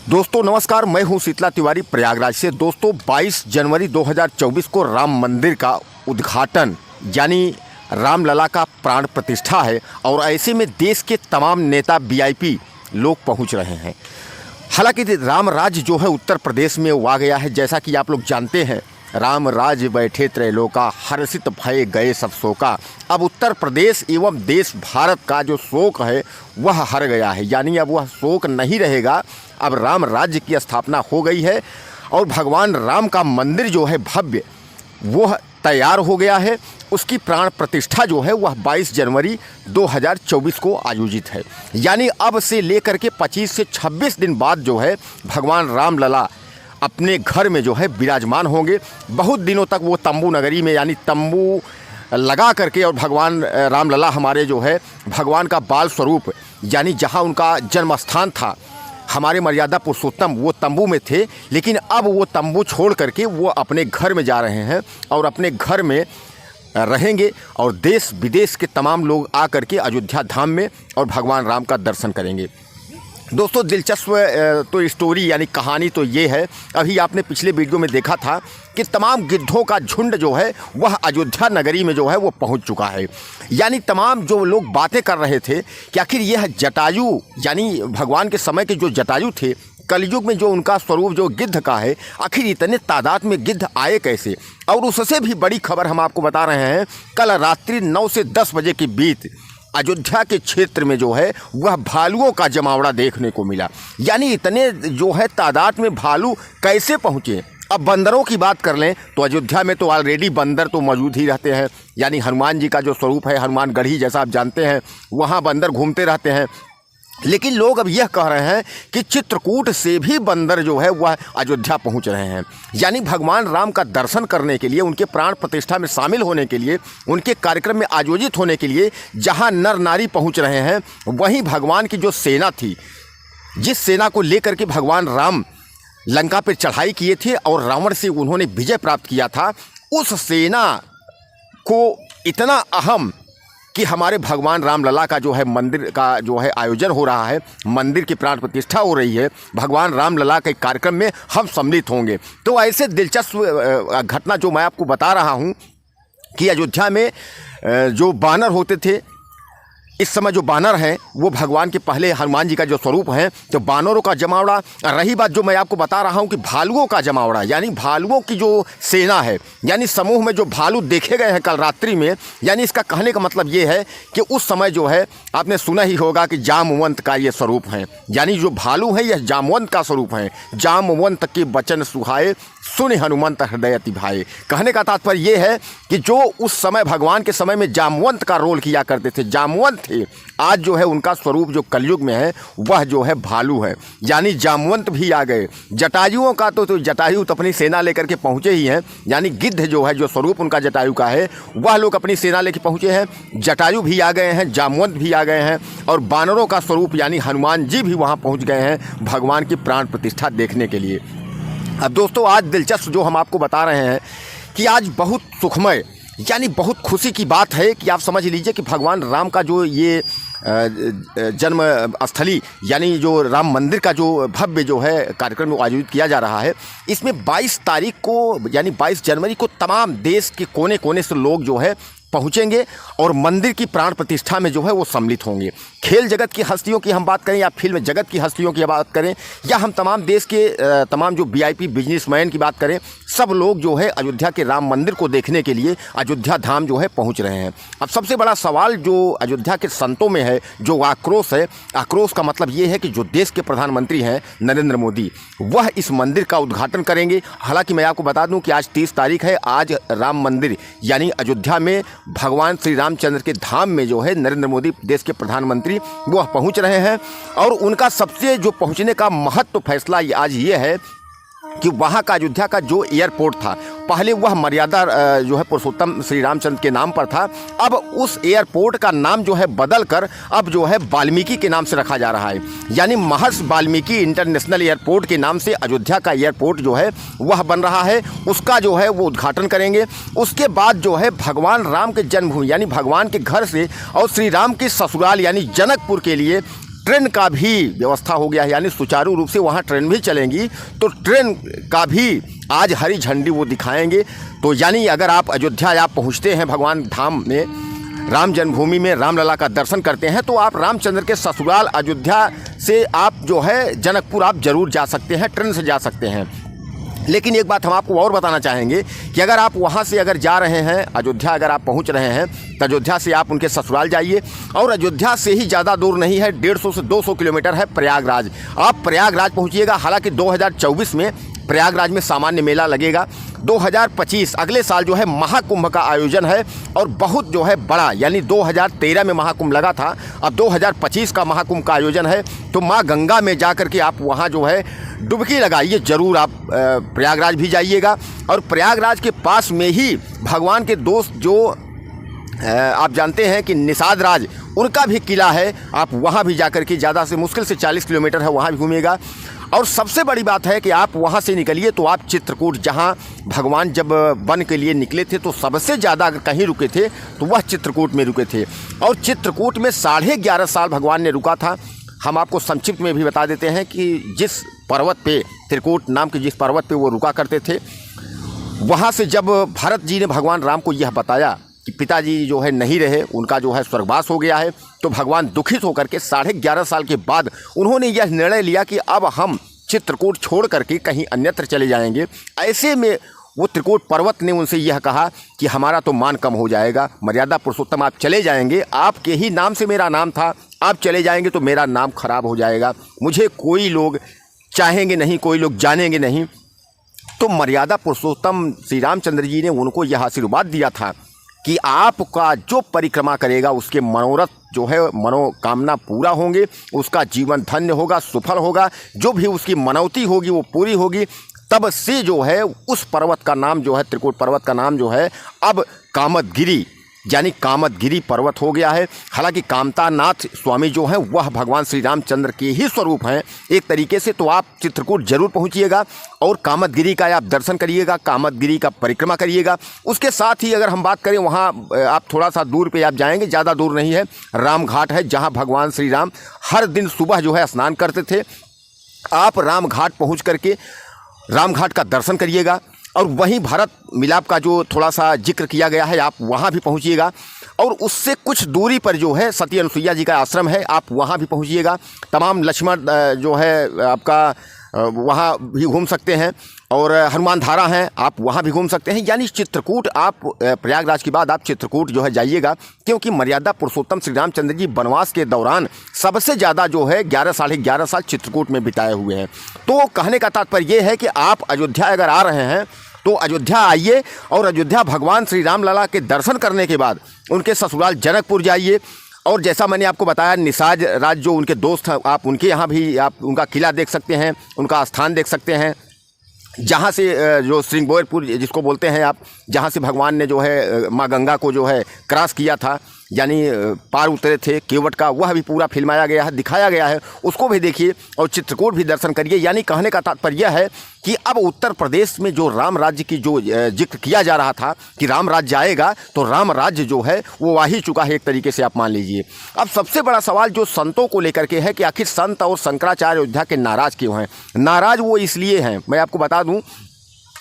दोस्तों नमस्कार, मैं हूं शीतला तिवारी प्रयागराज से। दोस्तों 22 जनवरी 2024 को राम मंदिर का उद्घाटन यानी रामलला का प्राण प्रतिष्ठा है और ऐसे में देश के तमाम नेता वीआईपी लोग पहुंच रहे हैं। हालांकि राम राज्य जो है उत्तर प्रदेश में वो आ गया है। जैसा कि आप लोग जानते हैं, राम राज्य बैठे त्रैलोका, हर्षित भय गए सब शोका। अब उत्तर प्रदेश एवं देश भारत का जो शोक है वह हर गया है, यानी अब वह शोक नहीं रहेगा। अब राम राज्य की स्थापना हो गई है और भगवान राम का मंदिर जो है भव्य वह तैयार हो गया है। उसकी प्राण प्रतिष्ठा जो है वह 22 जनवरी 2024 को आयोजित है। यानी अब से लेकर के 25 से 26 दिन बाद जो है भगवान रामलला अपने घर में जो है विराजमान होंगे। बहुत दिनों तक वो तंबू नगरी में यानी तंबू लगा करके और भगवान रामलला हमारे जो है भगवान का बाल स्वरूप यानी जहाँ उनका जन्म स्थान था, हमारे मर्यादा पुरुषोत्तम वो तंबू में थे। लेकिन अब वो तंबू छोड़ करके वो अपने घर में जा रहे हैं और अपने घर में रहेंगे और देश विदेश के तमाम लोग आ करके अयोध्या धाम में और भगवान राम का दर्शन करेंगे। दोस्तों दिलचस्प तो स्टोरी यानी कहानी तो ये है, अभी आपने पिछले वीडियो में देखा था कि तमाम गिद्धों का झुंड जो है वह अयोध्या नगरी में जो है वो पहुंच चुका है। यानी तमाम जो लोग बातें कर रहे थे कि आखिर यह जटायु यानी भगवान के समय के जो जटायु थे, कलयुग में जो उनका स्वरूप जो गिद्ध का है, आखिर इतने तादाद में गिद्ध आए कैसे। और उससे भी बड़ी खबर हम आपको बता रहे हैं, कल रात्रि 9 से 10 बजे के बीच अयोध्या के क्षेत्र में जो है वह भालुओं का जमावड़ा देखने को मिला। यानी इतने जो है तादाद में भालू कैसे पहुँचे। अब बंदरों की बात कर लें तो अयोध्या में तो ऑलरेडी बंदर तो मौजूद ही रहते हैं। यानी हनुमान जी का जो स्वरूप है, हनुमान गढ़ी जैसा आप जानते हैं, वहाँ बंदर घूमते रहते हैं। लेकिन लोग अब यह कह रहे हैं कि चित्रकूट से भी बंदर जो है वह अयोध्या पहुंच रहे हैं। यानी भगवान राम का दर्शन करने के लिए, उनके प्राण प्रतिष्ठा में शामिल होने के लिए, उनके कार्यक्रम में आयोजित होने के लिए जहां नर नारी पहुंच रहे हैं, वहीं भगवान की जो सेना थी, जिस सेना को लेकर के भगवान राम लंका पर चढ़ाई किए थे और रावण से उन्होंने विजय प्राप्त किया था, उस सेना को इतना अहम कि हमारे भगवान रामलला का जो है मंदिर का जो है आयोजन हो रहा है, मंदिर की प्राण प्रतिष्ठा हो रही है, भगवान रामलला के कार्यक्रम में हम सम्मिलित होंगे। तो ऐसे दिलचस्प घटना जो मैं आपको बता रहा हूं कि अयोध्या में जो बानर होते थे, इस समय जो बानर हैं वो भगवान के पहले हनुमान जी का जो स्वरूप है, तो बानरों का जमावड़ा। रही बात जो मैं आपको बता रहा हूँ कि भालुओं का जमावड़ा, यानी भालुओं की जो सेना है, यानी समूह में जो भालू देखे गए हैं कल रात्रि में। यानी इसका कहने का मतलब ये है कि उस समय जो है आपने सुना ही होगा कि जामवंत का ये स्वरूप है। यानी जो भालू है यह जामवंत का स्वरूप है। जामवंत के वचन सुहाए, सुन हनुमंत हृदय अति भाए। कहने का तात्पर्य ये है कि जो उस समय भगवान के समय में जामवंत का रोल किया करते थे, जामवंत थे, आज जो है उनका स्वरूप जो कलयुग में है वह जो है भालू है। यानी जामवंत भी आ गए। जटायुओं का तो जटायु तो अपनी सेना लेकर के पहुंचे ही हैं। यानी गिद्ध जो है, जो स्वरूप उनका जटायु का है, वह लोग अपनी सेना लेकर पहुंचे हैं। जटायु भी आ गए हैं, जामवंत भी आ गए हैं और बानरों का स्वरूप यानी हनुमान जी भी वहां पहुंच गए हैं भगवान की प्राण प्रतिष्ठा देखने के लिए। अब दोस्तों आज दिलचस्प जो हम आपको बता रहे हैं कि आज बहुत सुखमय यानी बहुत खुशी की बात है कि आप समझ लीजिए कि भगवान राम का जो ये जन्म स्थली यानी जो राम मंदिर का जो भव्य जो है कार्यक्रम आयोजित किया जा रहा है, इसमें 22 तारीख को यानी 22 जनवरी को तमाम देश के कोने कोने से लोग जो है पहुंचेंगे और मंदिर की प्राण प्रतिष्ठा में जो है वो सम्मिलित होंगे। खेल जगत की हस्तियों की हम बात करें या फिल्म जगत की हस्तियों की बात करें या हम तमाम देश के तमाम जो वीआईपी बिजनेसमैन की बात करें, सब लोग जो है अयोध्या के राम मंदिर को देखने के लिए अयोध्या धाम जो है पहुंच रहे हैं। अब सबसे बड़ा सवाल जो अयोध्या के संतों में है, जो आक्रोश है, आक्रोश का मतलब ये है कि जो देश के प्रधानमंत्री हैं नरेंद्र मोदी, वह इस मंदिर का उद्घाटन करेंगे। हालांकि मैं आपको बता दूं कि आज 30 तारीख है। आज राम मंदिर यानी अयोध्या में भगवान श्री रामचंद्र के धाम में जो है नरेंद्र मोदी देश के प्रधानमंत्री वह पहुंच रहे हैं और उनका सबसे जो पहुंचने का महत्व फैसला आज ये है कि वहाँ का अयोध्या का जो एयरपोर्ट था, पहले वह मर्यादा जो है पुरुषोत्तम श्री रामचंद्र के नाम पर था। अब उस एयरपोर्ट का नाम जो है बदल कर अब जो है वाल्मीकि के नाम से रखा जा रहा है। यानी महर्षि वाल्मीकि इंटरनेशनल एयरपोर्ट के नाम से अयोध्या का एयरपोर्ट जो है वह बन रहा है। उसका जो है वो उद्घाटन करेंगे। उसके बाद जो है भगवान राम के जन्मभूमि यानी भगवान के घर से और श्री राम के ससुराल यानी जनकपुर के लिए ट्रेन का भी व्यवस्था हो गया है, यानी सुचारू रूप से वहाँ ट्रेन भी चलेंगी, तो ट्रेन का भी आज हरी झंडी वो दिखाएंगे। तो यानी अगर आप अयोध्या आप पहुँचते हैं भगवान धाम में, राम जन्मभूमि में रामलला का दर्शन करते हैं, तो आप रामचंद्र के ससुराल अयोध्या से आप जो है जनकपुर आप जरूर जा सकते हैं, ट्रेन से जा सकते हैं। लेकिन एक बात हम आपको और बताना चाहेंगे कि अगर आप वहाँ से अगर जा रहे हैं अयोध्या, अगर आप पहुँच रहे हैं तो अयोध्या से आप उनके ससुराल जाइए, और अयोध्या से ही ज़्यादा दूर नहीं है, 150 से 200 किलोमीटर है प्रयागराज। आप प्रयागराज पहुँचिएगा। हालांकि 2024 में प्रयागराज में सामान्य मेला लगेगा। 2025 अगले साल जो है महाकुंभ का आयोजन है, और बहुत जो है बड़ा, यानी 2013 में महाकुंभ लगा था, अब 2025 का महाकुंभ का आयोजन है। तो माँ गंगा में जा कर के आप वहाँ जो है डुबकी लगाइए ज़रूर। आप प्रयागराज भी जाइएगा, और प्रयागराज के पास में ही भगवान के दोस्त जो आप जानते हैं कि निषाद राज, उनका भी किला है, आप वहाँ भी जाकर के ज़्यादा से मुश्किल से 40 किलोमीटर है, वहाँ भी घूमिएगा। और सबसे बड़ी बात है कि आप वहाँ से निकलिए तो आप चित्रकूट, जहाँ भगवान जब वन के लिए निकले थे तो सबसे ज़्यादा अगर कहीं रुके थे तो वह चित्रकूट में रुके थे, और चित्रकूट में 11.5 साल भगवान ने रुका था। हम आपको संक्षिप्त में भी बता देते हैं कि जिस पर्वत पे, त्रिकूट नाम के जिस पर्वत पे वो रुका करते थे, वहाँ से जब भरत जी ने भगवान राम को यह बताया कि पिताजी जो है नहीं रहे, उनका जो है स्वर्गवास हो गया है, तो भगवान दुखित होकर के 11.5 साल के बाद उन्होंने यह निर्णय लिया कि अब हम चित्रकूट छोड़ करके कहीं अन्यत्र चले जाएंगे। ऐसे में वो त्रिकूट पर्वत ने उनसे यह कहा कि हमारा तो मान कम हो जाएगा, मर्यादा पुरुषोत्तम आप चले जाएंगे, आपके ही नाम से मेरा नाम था, आप चले जाएंगे तो मेरा नाम खराब हो जाएगा, मुझे कोई लोग चाहेंगे नहीं, कोई लोग जानेंगे नहीं। तो मर्यादा पुरुषोत्तम श्री रामचंद्र जी ने उनको यह आशीर्वाद दिया था कि आपका जो परिक्रमा करेगा उसके मनोरथ जो है, मनोकामना पूरा होंगे, उसका जीवन धन्य होगा, सफल होगा, जो भी उसकी मनौती होगी वो पूरी होगी। तब से जो है उस पर्वत का नाम जो है, त्रिकूट पर्वत का नाम जो है अब कामदगिरी, यानी कामदगिरी पर्वत हो गया है। हालांकि कामतानाथ स्वामी जो हैं वह भगवान श्री रामचंद्र के ही स्वरूप हैं एक तरीके से। तो आप चित्रकूट जरूर पहुंचिएगा और कामदगिरी का आप दर्शन करिएगा, कामदगिरी का परिक्रमा करिएगा। उसके साथ ही अगर हम बात करें, वहाँ आप थोड़ा सा दूर पे आप जाएंगे, ज़्यादा दूर नहीं है, राम घाट है, जहाँ भगवान श्री राम हर दिन सुबह जो है स्नान करते थे। आप राम घाट पहुँच करके राम घाट का दर्शन करिएगा, और वहीं भरत मिलाप का जो थोड़ा सा जिक्र किया गया है, आप वहाँ भी पहुँचिएगा। और उससे कुछ दूरी पर जो है सती अनुसुईया जी का आश्रम है, आप वहाँ भी पहुँचिएगा। तमाम लक्ष्मण जो है आपका वहाँ भी घूम सकते हैं, और हनुमान धारा हैं, आप वहाँ भी घूम सकते हैं। यानी चित्रकूट आप प्रयागराज के बाद आप चित्रकूट जो है जाइएगा, क्योंकि मर्यादा पुरुषोत्तम श्री रामचंद्र जी वनवास के दौरान सबसे ज़्यादा जो है 11 साल चित्रकूट में बिताए हुए हैं। तो कहने का तात्पर्य ये है कि आप अयोध्या अगर आ रहे हैं तो अयोध्या आइए, और अयोध्या भगवान श्री रामलला के दर्शन करने के बाद उनके ससुराल जनकपुर जाइए। और जैसा मैंने आपको बताया, निषाद राज जो उनके दोस्त हैं, आप उनके यहाँ भी आप उनका किला देख सकते हैं, उनका स्थान देख सकते हैं, जहाँ से जो श्रृंगबोरपुर जिसको बोलते हैं आप, जहाँ से भगवान ने जो है माँ गंगा को जो है क्रॉस किया था, यानी पार उतरे थे केवट का, वह भी पूरा फिल्माया गया है, दिखाया गया है, उसको भी देखिए और चित्रकूट भी दर्शन करिए। यानी कहने का तात्पर्य है कि अब उत्तर प्रदेश में जो राम राज्य की जो जिक्र किया जा रहा था कि राम राज्य आएगा, तो राम राज्य जो है वो आ ही चुका है एक तरीके से आप मान लीजिए। अब सबसे बड़ा सवाल जो संतों को लेकर के है कि आखिर संत और शंकराचार्य अयोध्या के नाराज़ क्यों हैं। नाराज़ वो इसलिए हैं, मैं आपको बता दूं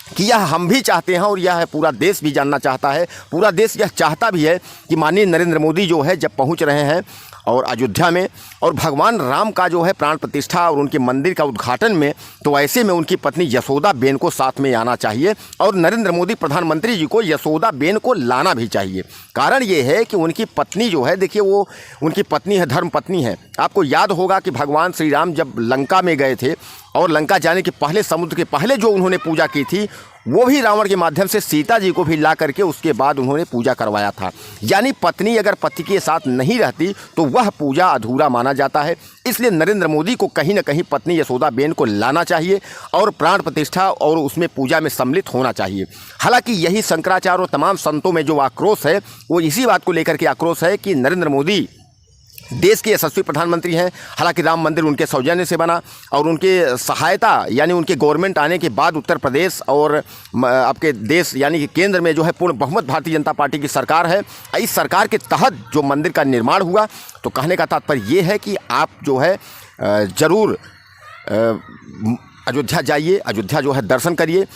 कि यह हम भी चाहते हैं और यह पूरा देश भी जानना चाहता है। पूरा देश यह चाहता भी है कि माननीय नरेंद्र मोदी जो है जब पहुंच रहे हैं और अयोध्या में, और भगवान राम का जो है प्राण प्रतिष्ठा और उनके मंदिर का उद्घाटन में, तो ऐसे में उनकी पत्नी यशोदा बेन को साथ में आना चाहिए, और नरेंद्र मोदी प्रधानमंत्री जी को यशोदा बेन को लाना भी चाहिए। कारण ये है कि उनकी पत्नी जो है, देखिए वो उनकी पत्नी है, धर्म पत्नी है। आपको याद होगा कि भगवान श्री राम जब लंका में गए थे और लंका जाने के पहले, समुद्र के पहले जो उन्होंने पूजा की थी, वो भी रावण के माध्यम से सीता जी को भी ला करके उसके बाद उन्होंने पूजा करवाया था। यानी पत्नी अगर पति के साथ नहीं रहती तो वह पूजा अधूरा माना जाता है। इसलिए नरेंद्र मोदी को कहीं ना कहीं पत्नी यशोदा बेन को लाना चाहिए और प्राण प्रतिष्ठा और उसमें पूजा में सम्मिलित होना चाहिए। हालांकि यही शंकराचार्य और तमाम संतों में जो आक्रोश है वो इसी बात को लेकर के आक्रोश है कि नरेंद्र मोदी देश के यशस्वी प्रधानमंत्री हैं। हालांकि राम मंदिर उनके सौजन्य से बना और उनके सहायता यानी उनके गवर्नमेंट आने के बाद उत्तर प्रदेश और आपके देश यानी कि केंद्र में जो है पूर्ण बहुमत भारतीय जनता पार्टी की सरकार है। इस सरकार के तहत जो मंदिर का निर्माण हुआ, तो कहने का तात्पर्य ये है कि आप जो है ज़रूर अयोध्या जाइए, अयोध्या जो है दर्शन करिए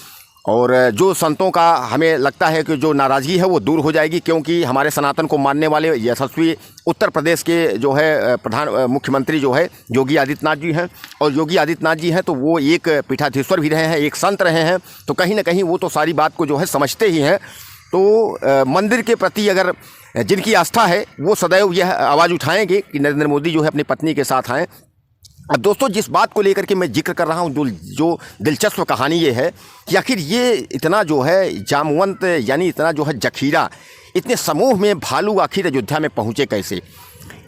और जो संतों का हमें लगता है कि जो नाराज़गी है वो दूर हो जाएगी, क्योंकि हमारे सनातन को मानने वाले यशस्वी उत्तर प्रदेश के जो है मुख्यमंत्री जो है योगी आदित्यनाथ जी हैं। और योगी आदित्यनाथ जी हैं तो वो एक पीठाधीश्वर भी रहे हैं, एक संत रहे हैं, तो कहीं ना कहीं वो तो सारी बात को जो है समझते ही हैं। तो मंदिर के प्रति अगर जिनकी आस्था है वो सदैव यह आवाज़ उठाएंगे कि नरेंद्र मोदी जो है अपनी पत्नी के साथ आएँ। अब दोस्तों, जिस बात को लेकर के मैं जिक्र कर रहा हूँ, जो दिलचस्प कहानी ये है कि आखिर ये इतना जो है जामवंत यानी इतना जो है जखीरा, इतने समूह में भालू आखिर अयोध्या में पहुँचे कैसे?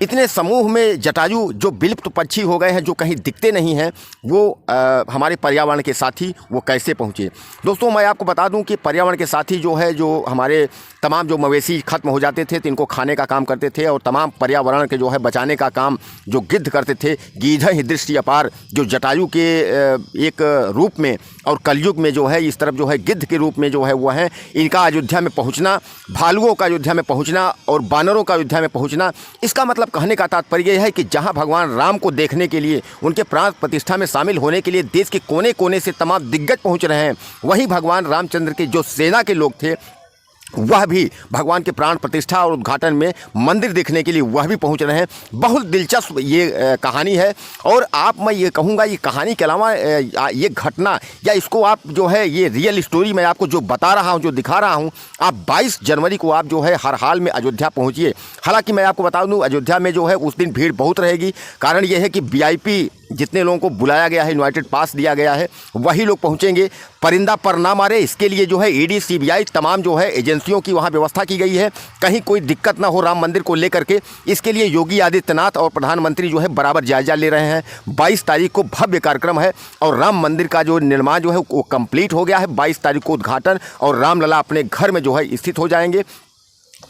इतने समूह में जटायु जो विलुप्त पक्षी हो गए हैं, जो कहीं दिखते नहीं हैं, वो हमारे पर्यावरण के साथी वो कैसे पहुँचे? दोस्तों, मैं आपको बता दूं कि पर्यावरण के साथी जो है, जो हमारे तमाम जो मवेशी खत्म हो जाते थे तो इनको खाने का काम करते थे, और तमाम पर्यावरण के जो है बचाने का काम जो गिद्ध करते थे। गीधे ही दृष्टि अपार जो जटायु के एक रूप में और कलयुग में जो है इस तरफ जो है गिद्ध के रूप में जो है वो हैं। इनका अयोध्या में पहुँचना, भालुओं का अयोध्या में पहुँचना और बानरों का अयोध्या में पहुँचना, इसका मतलब कहने का तात्पर्य यह है कि जहां भगवान राम को देखने के लिए, उनके प्राण प्रतिष्ठा में शामिल होने के लिए देश के कोने कोने से तमाम दिग्गज पहुंच रहे हैं, वहीं भगवान रामचंद्र के जो सेना के लोग थे वह भी भगवान के प्राण प्रतिष्ठा और उद्घाटन में मंदिर देखने के लिए वह भी पहुंच रहे हैं। बहुत दिलचस्प ये कहानी है। और मैं ये कहूँगा, ये कहानी के अलावा ये घटना या इसको आप जो है ये रियल स्टोरी मैं आपको जो बता रहा हूँ, जो दिखा रहा हूँ, आप 22 जनवरी को आप जो है हर हाल में अयोध्या पहुँचिए। हालाँकि मैं आपको बता दूँ, अयोध्या में जो है उस दिन भीड़ बहुत रहेगी। कारण ये है कि VIP जितने लोगों को बुलाया गया है, इन्वाइटेड पास दिया गया है, वही लोग पहुंचेंगे। परिंदा पर ना मारे, इसके लिए जो है ED CBI तमाम जो है एजेंसियों की वहां व्यवस्था की गई है, कहीं कोई दिक्कत ना हो राम मंदिर को लेकर के। इसके लिए योगी आदित्यनाथ और प्रधानमंत्री जो है बराबर जायजा ले रहे हैं। 22 तारीख को भव्य कार्यक्रम है और राम मंदिर का जो निर्माण जो है वो कंप्लीट हो गया है। 22 तारीख को उद्घाटन और रामलला अपने घर में जो है स्थित हो जाएंगे।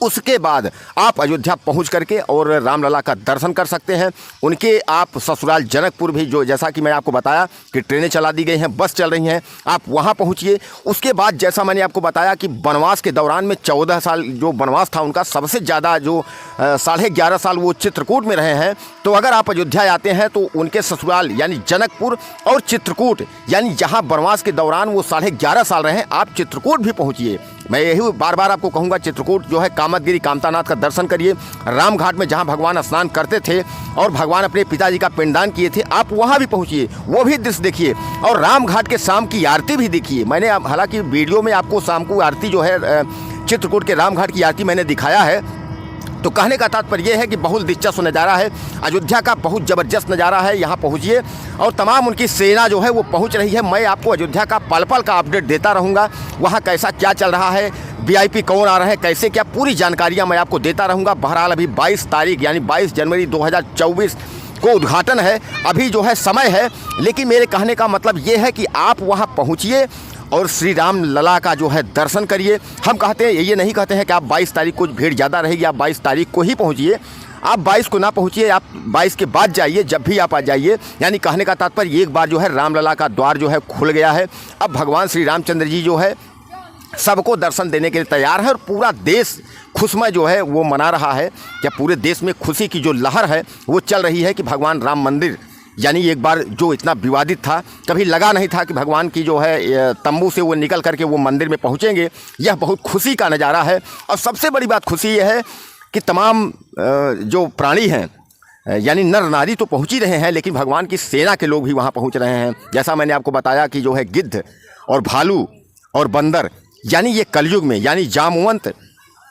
उसके बाद आप अयोध्या पहुंच करके और रामलला का दर्शन कर सकते हैं। उनके आप ससुराल जनकपुर भी, जो जैसा कि मैं आपको बताया कि ट्रेनें चला दी गई हैं, बस चल रही हैं, आप वहां पहुंचिए। उसके बाद जैसा मैंने आपको बताया कि वनवास के दौरान में 14 साल जो वनवास था उनका, सबसे ज़्यादा जो 11.5 साल वो चित्रकूट में रहे हैं। तो अगर आप अयोध्या आते हैं तो उनके ससुराल यानी जनकपुर और चित्रकूट, यानी जहाँ वनवास के दौरान वो 11.5 साल रहे, आप चित्रकूट भी पहुँचिए। मैं यही बार बार आपको कहूँगा, चित्रकूट जो है कामतगिरी कामतानाथ का दर्शन करिए। राम घाट में जहाँ भगवान स्नान करते थे और भगवान अपने पिताजी का पिंडदान किए थे, आप वहाँ भी पहुँचिए, वो भी दृश्य देखिए। और राम घाट के शाम की आरती भी देखिए। मैंने हालांकि वीडियो में आपको शाम को आरती जो है चित्रकूट के राम घाट की आरती मैंने दिखाया है। तो कहने का तात्पर्य यह है कि बहुत दिलचस्प नज़ारा है, अयोध्या का बहुत ज़बरदस्त नज़ारा है। यहाँ पहुँचिए और तमाम उनकी सेना जो है वो पहुँच रही है। मैं आपको अयोध्या का पल पल का अपडेट देता रहूँगा, वहाँ कैसा क्या चल रहा है, VIP कौन आ रहे हैं, कैसे क्या, पूरी जानकारियाँ मैं आपको देता रहूँगा। बहरहाल अभी 22 तारीख यानी 22 जनवरी 2024 को उद्घाटन है, अभी जो है समय है। लेकिन मेरे कहने का मतलब ये है कि आप वहाँ पहुँचिए और श्री राम लला का जो है दर्शन करिए। हम कहते हैं, ये नहीं कहते हैं कि आप 22 तारीख को भीड़ ज़्यादा रहेगी, आप 22 तारीख को ही पहुँचिए। आप 22 को ना पहुँचिए, आप 22 के बाद जाइए, जब भी आप आ जाइए। यानी कहने का तात्पर्य एक बार जो है रामलला का द्वार जो है खुल गया है। अब भगवान श्री रामचंद्र जी जो है सबको दर्शन देने के लिए तैयार है और पूरा देश खुशमय जो है वो मना रहा है। या पूरे देश में खुशी की जो लहर है वो चल रही है कि भगवान राम मंदिर, यानी एक बार जो इतना विवादित था, कभी लगा नहीं था कि भगवान की जो है तंबू से वो निकल करके वो मंदिर में पहुँचेंगे। यह बहुत खुशी का नज़ारा है। और सबसे बड़ी बात खुशी यह है कि तमाम जो प्राणी हैं, यानी नर नारी तो पहुँच ही रहे हैं, लेकिन भगवान की सेना के लोग भी वहाँ पहुँच रहे हैं। जैसा मैंने आपको बताया कि जो है गिद्ध और भालू और बंदर, यानी ये कलयुग में, यानी जामवंत,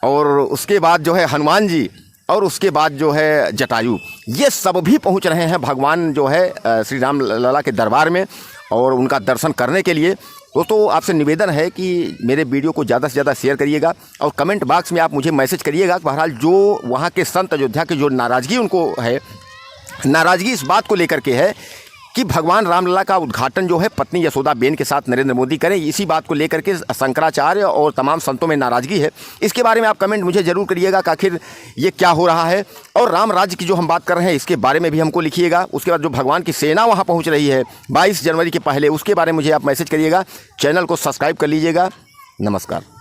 और उसके बाद जो है हनुमान जी, और उसके बाद जो है जटायु, ये सब भी पहुंच रहे हैं भगवान जो है श्री राम लला के दरबार में और उनका दर्शन करने के लिए। दोस्तों, आपसे निवेदन है कि मेरे वीडियो को ज़्यादा से ज़्यादा शेयर करिएगा और कमेंट बॉक्स में आप मुझे मैसेज करिएगा। बहरहाल जो वहाँ के संत अयोध्या की जो नाराज़गी उनको है, नाराज़गी इस बात को लेकर के है कि भगवान रामलला का उद्घाटन जो है पत्नी यशोदाबेन के साथ नरेंद्र मोदी करें। इसी बात को लेकर के शंकराचार्य और तमाम संतों में नाराजगी है। इसके बारे में आप कमेंट मुझे जरूर करिएगा कि आखिर ये क्या हो रहा है। और राम राज्य की जो हम बात कर रहे हैं इसके बारे में भी हमको लिखिएगा। उसके बाद जो भगवान की सेना वहाँ पहुँच रही है 22 जनवरी के पहले, उसके बारे में मुझे आप मैसेज करिएगा। चैनल को सब्सक्राइब कर लीजिएगा। नमस्कार।